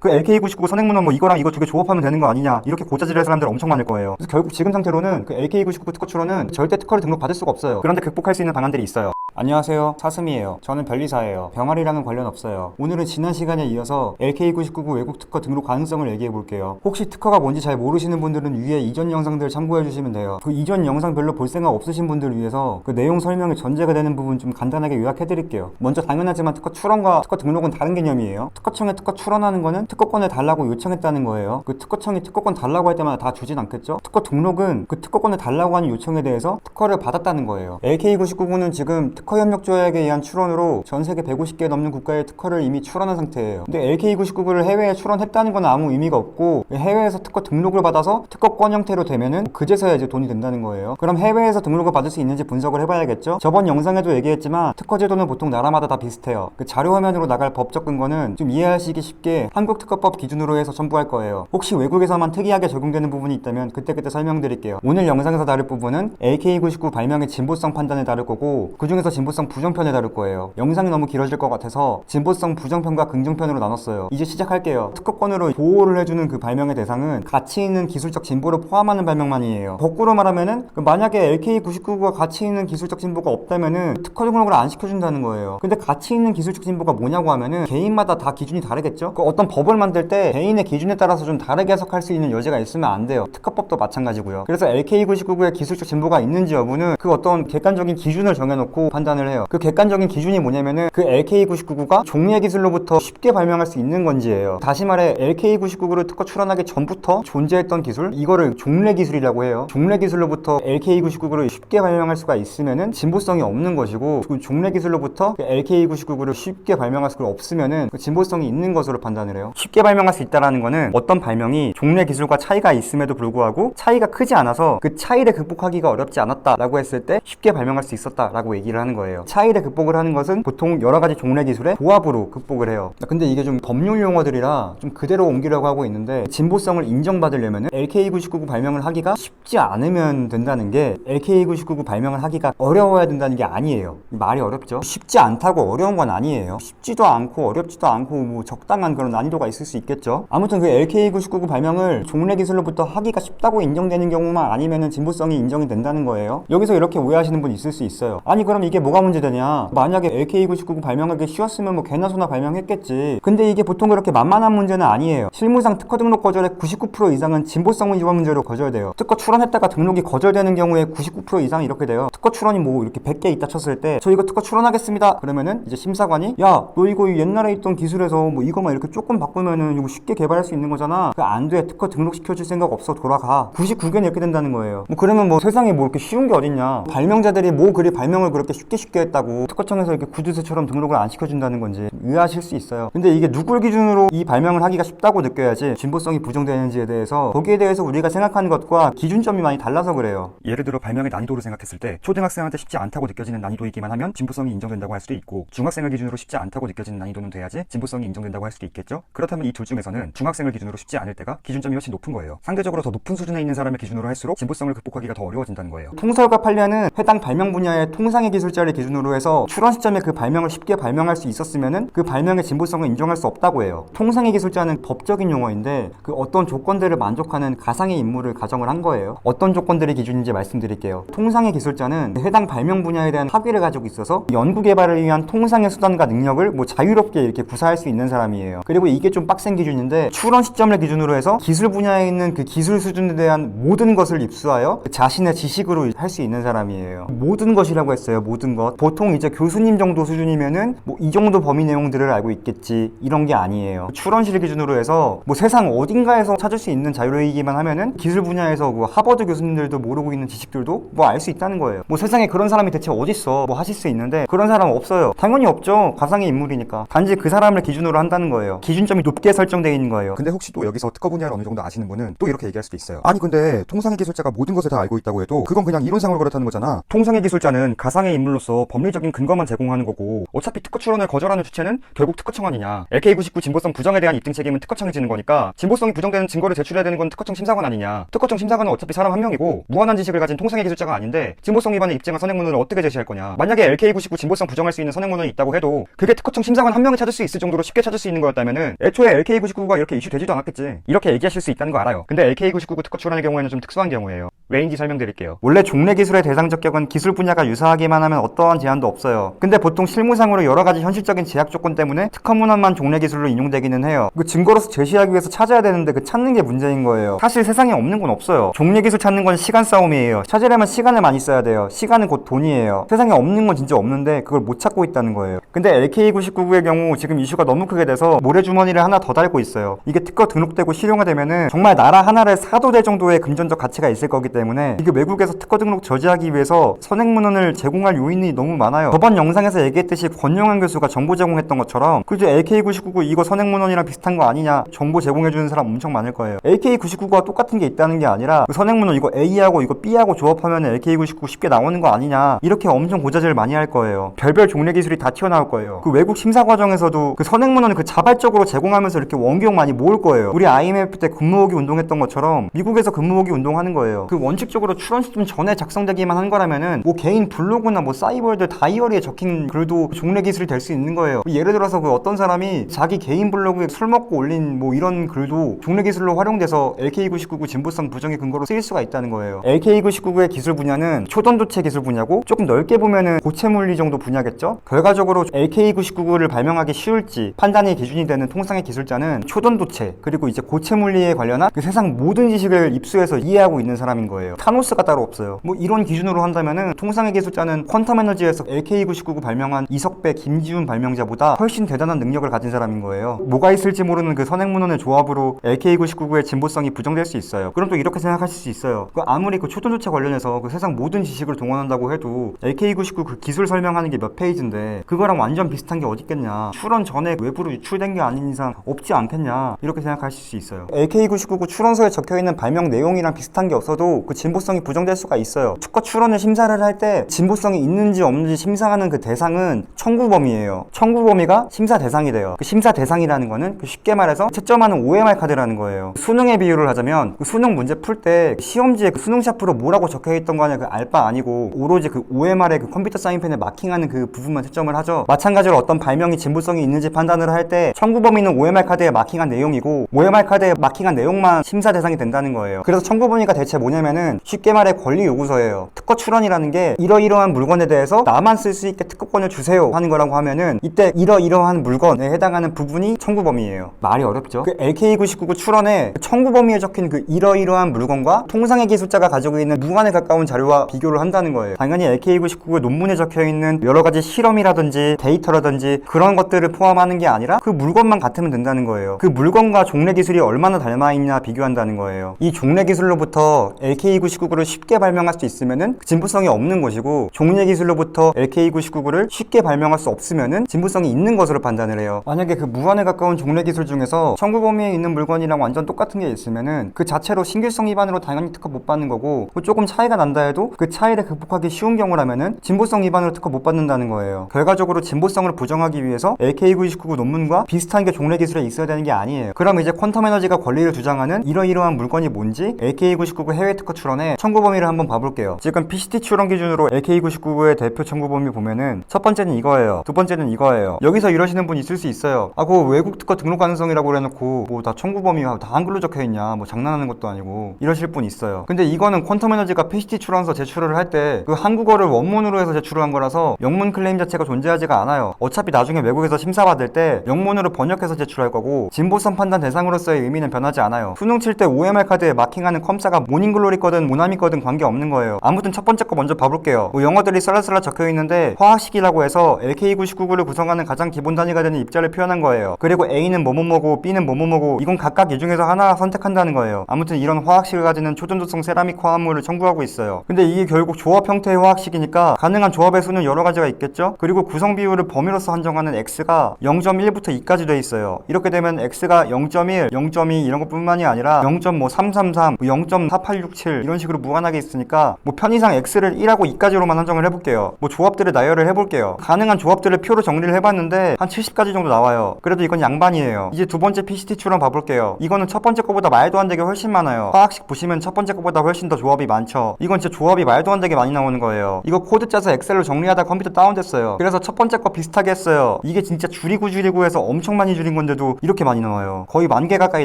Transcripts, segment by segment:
그 LK99 선행문헌 뭐 이거랑 이거 두 개 조합하면 되는 거 아니냐 이렇게 고자질할 사람들 엄청 많을 거예요. 그래서 결국 지금 상태로는 그 LK99 특허 출원은 절대 특허를 등록받을 수가 없어요. 그런데 극복할 수 있는 방안들이 있어요. 안녕하세요, 사슴이에요. 저는 별리사예요. 병아리랑은 관련 없어요. 오늘은 지난 시간에 이어서 LK99 외국 특허 등록 가능성을 얘기해 볼게요. 혹시 특허가 뭔지 잘 모르시는 분들은 위에 이전 영상들 참고해 주시면 돼요. 그 이전 영상 별로 볼 생각 없으신 분들을 위해서 그 내용 설명에 전제가 되는 부분 좀 간단하게 요약해 드릴게요. 먼저 당연하지만 특허 출원과 특허 등록은 다른 개념이에요. 특허청에 특허 출원하는 거는 특허권을 달라고 요청했다는 거예요. 그 특허청이 특허권 달라고 할 때마다 다 주진 않겠죠? 특허 등록은 그 특허권을 달라고 하는 요청에 대해서 특허를 받았다는 거예요. LK99는 지금 특허협력조약에 의한 출원으로 전 세계 150개 넘는 국가의 특허를 이미 출원한 상태예요. 근데 LK99를 해외에 출원했다는 건 아무 의미가 없고 해외에서 특허 등록을 받아서 특허권 형태로 되면은 그제서야 이제 돈이 된다는 거예요. 그럼 해외에서 등록을 받을 수 있는지 분석을 해봐야겠죠? 저번 영상에도 얘기했지만 특허 제도는 보통 나라마다 다 비슷해요. 그 자료 화면으로 나갈 법적 근거는 좀 이해하시기 쉽게 한국 특허법 기준으로 해서 첨부할 거예요. 혹시 외국에서만 특이하게 적용되는 부분이 있다면 그때 설명드릴게요. 오늘 영상에서 다룰 부분은 LK99 발명의 진보성 판단을 다룰 거고 그중에서 진보성 부정편을 다룰 거예요. 영상이 너무 길어질 것 같아서 진보성 부정편과 긍정편으로 나눴어요. 이제 시작할게요. 특허권으로 보호를 해주는 그 발명의 대상은 가치 있는 기술적 진보를 포함하는 발명만이에요. 거꾸로 말하면은 만약에 LK99가 가치 있는 기술적 진보가 없다면은 특허 등록을 안 시켜준다는 거예요. 근데 가치 있는 기술적 진보가 뭐냐고 하면은 개인마다 다 기준이 다르겠죠? 그 어떤 법을 만들 때 개인의 기준에 따라서 좀 다르게 해석할 수 있는 여지가 있으면 안 돼요. 특허법도 마찬가지고요. 그래서 LK99의 기술적 진보가 있는지 여부는 그 어떤 객관적인 기준을 정해놓고 판단을 해요. 그 객관적인 기준이 뭐냐면은 그 LK99가 종래 기술로부터 쉽게 발명할 수 있는 건지예요. 다시 말해 LK99를 특허 출원하기 전부터 존재했던 기술, 이거를 종래 기술이라고 해요. 종래 기술로부터 LK99를 쉽게 발명할 수가 있으면은 진보성이 없는 것이고, 그 종래 기술로부터 LK99를 쉽게 발명할 수가 없으면은 그 진보성이 있는 것으로 판단을 해요. 쉽게 발명할 수 있다라는 거는 어떤 발명이 종래 기술과 차이가 있음에도 불구하고 차이가 크지 않아서 그 차이를 극복하기가 어렵지 않았다라고 했을 때 쉽게 발명할 수 있었다라고 얘기를 하는 거예요. 차이를 극복을 하는 것은 보통 여러 가지 종래 기술의 조합으로 극복을 해요. 근데 이게 좀 법률 용어들이라 좀 그대로 옮기려고 하고 있는데, 진보성을 인정받으려면 LK99 발명을 하기가 쉽지 않으면 된다는 게 LK99 발명을 하기가 어려워야 된다는 게 아니에요. 말이 어렵죠? 쉽지 않다고 어려운 건 아니에요. 쉽지도 않고 어렵지도 않고 뭐 적당한 그런 난이도가 있을 수 있겠죠. 아무튼 그 LK99 발명을 종래 기술로부터 하기가 쉽다고 인정되는 경우만 아니면은 진보성이 인정이 된다는 거예요. 여기서 이렇게 오해하시는 분 있을 수 있어요. 아니 그럼 이게 뭐가 문제되냐? 만약에 LK99 발명하기 쉬웠으면 뭐 개나 소나 발명했겠지. 근데 이게 보통 그렇게 만만한 문제는 아니에요. 실무상 특허 등록 거절의 99% 이상은 진보성 위반 문제로 거절돼요. 특허 출원했다가 등록이 거절되는 경우에 99% 이상 이렇게 돼요. 특허 출원이 뭐 이렇게 100개 있다 쳤을 때 저 이거 특허 출원하겠습니다 그러면은 이제 심사관이 야 너 이거 옛날에 있던 기술에서 뭐 이거만 이렇게 조금 바꾸면은 이거 쉽게 개발할 수 있는 거잖아. 그 안 돼. 특허 등록시켜줄 생각 없어. 돌아가. 99개는 이렇게 된다는 거예요. 뭐 그러면 뭐 세상에 뭐 이렇게 쉬운 게 어딨냐. 발명자들이 뭐 그리 발명을 그렇게 쉽게 했다고 특허청에서 이렇게 구두쇠처럼 등록을 안 시켜준다는 건지 의아하실 수 있어요. 근데 이게 누굴 기준으로 이 발명을 하기가 쉽다고 느껴야지 진보성이 부정되는지에 대해서, 거기에 대해서 우리가 생각하는 것과 기준점이 많이 달라서 그래요. 예를 들어 발명의 난이도를 생각했을 때 초등학생한테 쉽지 않다고 느껴지는 난이도이기만 하면 진보성이 인정된다고 할 수도 있고, 중학생을 기준으로 쉽지 않다고 느껴지는 난이도는 돼야지 진보성이 인정된다고 할 수도 있겠죠. 그렇다면 이 둘 중에서는 중학생을 기준으로 쉽지 않을 때가 기준점이 훨씬 높은 거예요. 상대적으로 더 높은 수준에 있는 사람을 기준으로 할수록 진보성을 극복하기가 더 어려워진다는 거예요. 통설과 판례는 해당 발명 분야의 통상의 기술자를 기준으로 해서 출원 시점에 그 발명을 쉽게 발명할 수 있었으면은 그 발명의 진보성을 인정할 수 없다고 해요. 통상의 기술자는 법적인 용어인데 그 어떤 조건들을 만족하는 가상의 인물을 가정을 한 거예요. 어떤 조건들이 기준인지 말씀드릴게요. 통상의 기술자는 해당 발명 분야에 대한 학위를 가지고 있어서 연구 개발을 위한 통상의 수단과 능력을 뭐 자유롭게 이렇게 구사할 수 있는 사람이에요. 그리고 이게 좀 빡센 기준인데, 출원 시점을 기준으로 해서 기술 분야에 있는 그 기술 수준에 대한 모든 것을 입수하여 자신의 지식으로 할 수 있는 사람이에요. 모든 것이라고 했어요. 모든 것. 보통 이제 교수님 정도 수준이면은 뭐 이 정도 범위 내용들을 알고 있겠지, 이런 게 아니에요. 출원실 기준으로 해서 뭐 세상 어딘가에서 찾을 수 있는 자료이기만 하면은 기술 분야에서 뭐 하버드 교수님들도 모르고 있는 지식들도 뭐 알 수 있다는 거예요. 뭐 세상에 그런 사람이 대체 어딨어. 뭐 하실 수 있는데 그런 사람 없어요. 당연히 없죠. 가상의 인물이니까. 단지 그 사람을 기준으로 한다는 거예요. 기준점이 높게 설정되어 있는 거예요. 근데 혹시 또 여기서 특허 분야를 어느 정도 아시는 분은 또 이렇게 얘기할 수도 있어요. 아니 근데 통상의 기술자가 모든 것을 다 알고 있다고 해도 그건 그냥 이론상으로 그렇다는 거잖아. 통상의 기술자는 가상의 인물로 기준으로서 법리적인 근거만 제공하는 거고 어차피 특허 출원을 거절하는 주체는 결국 특허청 아니냐. LK99 진보성 부정에 대한 입증 책임은 특허청이 지는 거니까 진보성이 부정되는 증거를 제출해야 되는 건 특허청 심사관 아니냐. 특허청 심사관은 어차피 사람 한 명이고 무한한 지식을 가진 통상의 기술자가 아닌데 진보성 위반을 입증한 선행문을 어떻게 제시할 거냐. 만약에 LK99 진보성 부정할 수 있는 선행문이 있다고 해도 그게 특허청 심사관 한 명이 찾을 수 있을 정도로 쉽게 찾을 수 있는 거였다면은 애초에 LK99가 이렇게 이슈되지도 않았겠지. 이렇게 얘기하실 수 있다는 거 알아요. 근데 LK99 특허 출원의 경우에는 좀 특수한 경우예요. 왜인지 설명드릴게요. 원래 종래 기술의 대상 적격은 기술 분야가 유사하기만 하면 어떠한 제한도 없어요. 근데 보통 실무상으로 여러 가지 현실적인 제약 조건 때문에 특허 문헌만 종래 기술로 인용되기는 해요. 그 증거로서 제시하기 위해서 찾아야 되는데 그 찾는 게 문제인 거예요. 사실 세상에 없는 건 없어요. 종래 기술 찾는 건 시간 싸움이에요. 찾으려면 시간을 많이 써야 돼요. 시간은 곧 돈이에요. 세상에 없는 건 진짜 없는데 그걸 못 찾고 있다는 거예요. 근데 LK99의 경우 지금 이슈가 너무 크게 돼서 모래주머니를 하나 더 달고 있어요. 이게 특허 등록되고 실용화되면은 정말 나라 하나를 사도 될 정도의 금전적 가치가 있을 거기 때문에 이게 외국에서 특허 등록 저지하기 위해서 선행문헌을 제공할 요인이 너무 많아요. 저번 영상에서 얘기했듯이 권영환 교수가 정보 제공했던 것처럼 그죠, LK99 이거 선행문헌이랑 비슷한 거 아니냐 정보 제공해주는 사람 엄청 많을 거예요. LK99가 똑같은 게 있다는 게 아니라 그 선행문헌 이거 A하고 이거 B하고 조합하면 LK99 쉽게 나오는 거 아니냐 이렇게 엄청 고자질을 많이 할 거예요. 별별 종래 기술이 다 튀어나올 거예요. 그 외국 심사 과정에서도 그 선행문헌을 그 자발적으로 제공하면서 이렇게 원기용 많이 모을 거예요. 우리 IMF 때 근무오기 운동했던 것처럼 미국에서 근무오기 운동하는 거예요. 그 원칙적으로 출원 시점 전에 작성되기만 한 거라면은 뭐 개인 블로그나 뭐 사이버드 다이어리에 적힌 글도 종래 기술이 될 수 있는 거예요. 예를 들어서 그 어떤 사람이 자기 개인 블로그에 술 먹고 올린 뭐 이런 글도 종래 기술로 활용돼서 LK99 진보성 부정의 근거로 쓰일 수가 있다는 거예요. LK99의 기술 분야는 초전도체 기술 분야고 조금 넓게 보면은 고체 물리 정도 분야겠죠? 결과적으로 LK99를 발명하기 쉬울지 판단의 기준이 되는 통상의 기술자는 초전도체 그리고 이제 고체 물리에 관련한 그 세상 모든 지식을 입수해서 이해하고 있는 사람인 거예요. 타노스가 따로 없어요. 뭐 이런 기준으로 한다면은 통상의 기술자는 퀀텀 에너지에서 LK99 발명한 이석배, 김지훈 발명자보다 훨씬 대단한 능력을 가진 사람인 거예요. 뭐가 있을지 모르는 그 선행문헌의 조합으로 LK99의 진보성이 부정될 수 있어요. 그럼 또 이렇게 생각하실 수 있어요. 그 아무리 그 초전도체 관련해서 그 세상 모든 지식을 동원한다고 해도 LK99 그 기술 설명하는 게 몇 페이지인데 그거랑 완전 비슷한 게 어디 있겠냐. 출원 전에 외부로 유출된 게 아닌 이상 없지 않겠냐. 이렇게 생각하실 수 있어요. LK99 출원서에 적혀있는 발명 내용이랑 비슷한 게 없어도 그 진보성이 부정될 수가 있어요. 특허 출원을 심사를 할 때 진보성이 있는지 없는지 심사하는 그 대상은 청구범위예요. 청구범위가 심사 대상이 돼요. 그 심사 대상이라는 거는 그 쉽게 말해서 채점하는 OMR 카드라는 거예요. 수능의 비유를 하자면 그 수능 문제 풀 때 시험지에 그 수능 샤프로 뭐라고 적혀있던 거 아니야 그 알바 아니고 오로지 그 OMR에 그 컴퓨터 사인펜에 마킹하는 그 부분만 채점을 하죠. 마찬가지로 어떤 발명이 진보성이 있는지 판단을 할 때 청구범위는 OMR 카드에 마킹한 내용이고 OMR 카드에 마킹한 내용만 심사 대상이 된다는 거예요. 그래서 청구범위가 대체 뭐냐면은 쉽게 말해 권리 요구서예요. 특허 출원이라는 게 이러이러한 물건에 대해서 나만 쓸 수 있게 특허권을 주세요 하는 거라고 하면은 이때 이러이러한 물건에 해당하는 부분이 청구범위예요. 말이 어렵죠? 그 LK99 출원에 청구범위에 적힌 그 이러이러한 물건과 통상의 기술자가 가지고 있는 무관에 가까운 자료와 비교를 한다는 거예요. 당연히 LK99 논문에 적혀있는 여러 가지 실험이라든지 데이터라든지 그런 것들을 포함하는 게 아니라 그 물건만 같으면 된다는 거예요. 그 물건과 종래 기술이 얼마나 닮아있냐 비교한다는 거예요. 이 종래 기술로부터 LK99를 쉽게 발명할 수 있으면은 진보성이 없는 것이고 종래 기술로부터 LK99를 쉽게 발명할 수 없으면은 진보성이 있는 것으로 판단을 해요. 만약에 그 무한에 가까운 종래 기술 중에서 청구 범위에 있는 물건이랑 완전 똑같은 게 있으면은 그 자체로 신규성 위반으로 당연히 특허 못 받는 거고 조금 차이가 난다 해도 그 차이를 극복하기 쉬운 경우라면은 진보성 위반으로 특허 못 받는다는 거예요. 결과적으로 진보성을 부정하기 위해서 LK99 논문과 비슷한 게 종래 기술에 있어야 되는 게 아니에요. 그럼 이제 퀀텀 에너지가 권리를 주장하는 이러이러한 물건이 뭔지 LK99 해외 특허 출원의 청구 범위를 한번 봐볼게요. 지금 PCT 출원 기준으로 LK99의 대표 청구 범위 보면은 첫 번째는 이거예요. 두 번째는 이거예요. 여기서 이러시는 분 있을 수 있어요. 아, 그거 외국 특허 등록 가능성이라고 그래놓고 뭐 다 청구 범위가 다 한글로 적혀있냐, 뭐 장난하는 것도 아니고 이러실 분 있어요. 근데 이거는 퀀텀 에너지가 PCT 출원서 제출을 할 때 그 한국어를 원문으로 해서 제출을 한 거라서 영문 클레임 자체가 존재하지가 않아요. 어차피 나중에 외국에서 심사받을 때 영문으로 번역해서 제출할 거고 진보성 판단 대상으로서의 의미는 변하지 않아요. 수능 칠 때 OMR 카드에 마킹하는 컴사가 모닝글로리거든 모나미거든 관계없는 거예요. 아무튼 첫 번째 거 먼저 봐볼게요. 뭐 영어들이 썰라썰라 적혀있는데 화학식이라고 해서 LK99를 구성하는 가장 기본 단위가 되는 입자를 표현한 거예요. 그리고 A는 뭐뭐뭐고 B는 뭐뭐뭐고 이건 각각 이 중에서 하나 선택한다는 거예요. 아무튼 이런 화학식을 가지는 초전도성 세라믹 화합물을 청구하고 있어요. 근데 이게 결국 조합 형태의 화학식이니까 가능한 조합의 수는 여러 가지가 있겠죠? 그리고 구성 비율을 범위로서 한정하는 X가 0.1부터 2까지 돼 있어요. 이렇게 되면 X가 0.1, 0.2 이런 것뿐만이 아니라 0.333, 0.4867 이런 식으로 무한하게 있으니까 뭐 편의상 X를 1하고 2까지로만 한정을 해볼게요. 해볼게요. 뭐 조합들을 나열을 해볼게요. 가능한 조합들을 표로 정리를 해봤는데 한 70가지 정도 나와요. 그래도 이건 양반이에요. 이제 두 번째 PCT 추론 봐볼게요. 이거는 첫 번째 거보다 말도 안 되게 훨씬 많아요. 화학식 보시면 첫 번째 거보다 훨씬 더 조합이 많죠. 이건 진짜 조합이 말도 안 되게 많이 나오는 거예요. 이거 코드 짜서 엑셀로 정리하다 컴퓨터 다운됐어요. 그래서 첫 번째 거 비슷하게 했어요. 이게 진짜 줄이고 해서 엄청 많이 줄인 건데도 이렇게 많이 나와요. 거의 10,000개 가까이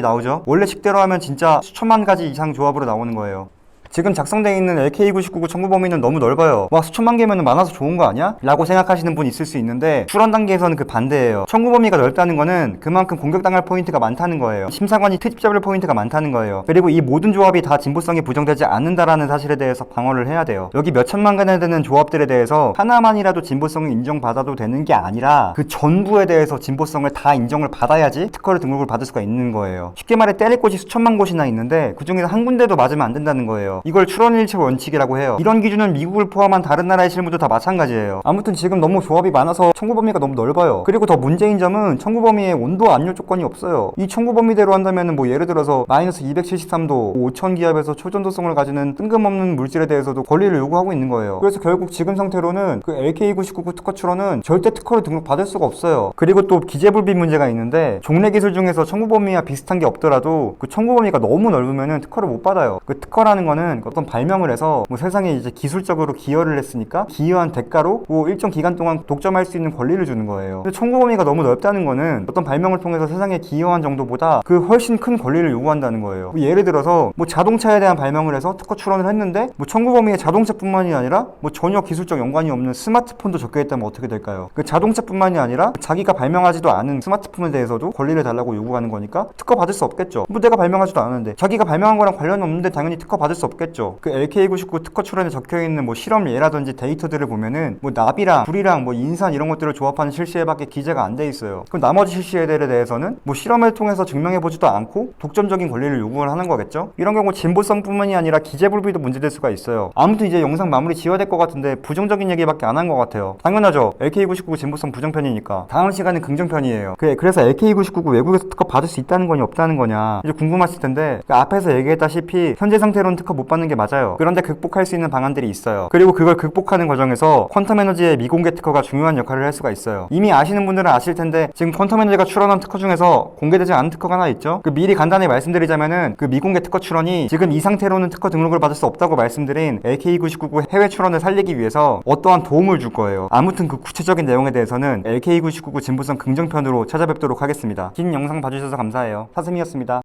나오죠. 원래 식대로 하면 진짜 수천만 가지 이상 조합으로 나오는 거예요. 지금 작성되어 있는 LK2999 청구 범위는 너무 넓어요. 와, 수천만 개면 많아서 좋은 거 아니야? 라고 생각하시는 분 있을 수 있는데 출원 단계에서는 그 반대예요. 청구 범위가 넓다는 거는 그만큼 공격당할 포인트가 많다는 거예요. 심사관이 트집 잡을 포인트가 많다는 거예요. 그리고 이 모든 조합이 다 진보성이 부정되지 않는다라는 사실에 대해서 방어를 해야 돼요. 여기 몇 천만 개나 되는 조합들에 대해서 하나만이라도 진보성을 인정받아도 되는 게 아니라 그 전부에 대해서 진보성을 다 인정을 받아야지 특허를 등록을 받을 수가 있는 거예요. 쉽게 말해 때릴 곳이 수천만 곳이나 있는데 그 중에서 한 군데도 맞으면 안 된다는 거예요. 이걸 출원일체 원칙이라고 해요. 이런 기준은 미국을 포함한 다른 나라의 실무도 다 마찬가지예요. 아무튼 지금 너무 조합이 많아서 청구 범위가 너무 넓어요. 그리고 더 문제인 점은 청구 범위에 온도 압력 조건이 없어요. 이 청구 범위대로 한다면 뭐 예를 들어서 마이너스 273도, 5000기압에서 초전도성을 가지는 뜬금없는 물질에 대해서도 권리를 요구하고 있는 거예요. 그래서 결국 지금 상태로는 그 LK2999 특허 출원은 절대 특허를 등록받을 수가 없어요. 그리고 또 기재불비 문제가 있는데 종래 기술 중에서 청구 범위와 비슷한 게 없더라도 그 청구 범위가 너무 넓으면은 특허를 못 받아요. 그 특허라는 거는 어떤 발명을 해서 뭐 세상에 이제 기술적으로 기여를 했으니까 기여한 대가로 뭐 일정 기간 동안 독점할 수 있는 권리를 주는 거예요. 근데 청구 범위가 너무 넓다는 거는 어떤 발명을 통해서 세상에 기여한 정도보다 그 훨씬 큰 권리를 요구한다는 거예요. 뭐 예를 들어서 뭐 자동차에 대한 발명을 해서 특허 출원을 했는데 뭐 청구 범위에 자동차뿐만이 아니라 뭐 전혀 기술적 연관이 없는 스마트폰도 적혀 있다면 어떻게 될까요? 그 자동차뿐만이 아니라 자기가 발명하지도 않은 스마트폰에 대해서도 권리를 달라고 요구하는 거니까 특허 받을 수 없겠죠. 뭐 내가 발명하지도 않았는데 자기가 발명한 거랑 관련이 없는데 당연히 특허 받을 수 없겠죠. 그 LK29 특허 출원에 적혀있는 뭐 실험 예라든지 데이터들을 보면은 뭐 납이랑 불이랑 뭐 인산 이런 것들을 조합하는 실시에밖에 기재가 안 돼 있어요. 그럼 나머지 실시에들에 대해서는 뭐 실험을 통해서 증명해보지도 않고 독점적인 권리를 요구를 하는 거겠죠. 이런 경우 진보성뿐만이 아니라 기재불비도 문제될 수가 있어요. 아무튼 이제 영상 마무리 지어야 될 것 같은데 부정적인 얘기밖에 안 한 것 같아요. 당연하죠. LK29 진보성 부정편이니까. 다음 시간은 긍정편이에요. 그래서 LK29 외국에서 특허 받을 수 있다는 거냐 없다는 거냐 이제 궁금하실 텐데 그 앞에서 얘기했다시피 현재 상태로는 특허 못 받는 게 맞아요. 그런데 극복할 수 있는 방안들이 있어요. 그리고 그걸 극복하는 과정에서 퀀텀 에너지의 미공개 특허가 중요한 역할을 할 수가 있어요. 이미 아시는 분들은 아실 텐데 지금 퀀텀 에너지가 출원한 특허 중에서 공개되지 않은 특허가 하나 있죠. 그 미리 간단히 말씀드리자면은 그 미공개 특허 출원이 지금 이 상태로는 특허 등록을 받을 수 없다고 말씀드린 LK29 해외 출원을 살리기 위해서 어떠한 도움을 줄 거예요. 아무튼 그 구체적인 내용에 대해서는 LK29 진보성 긍정편으로 찾아뵙도록 하겠습니다. 긴 영상 봐주셔서 감사해요. 사슴이었습니다.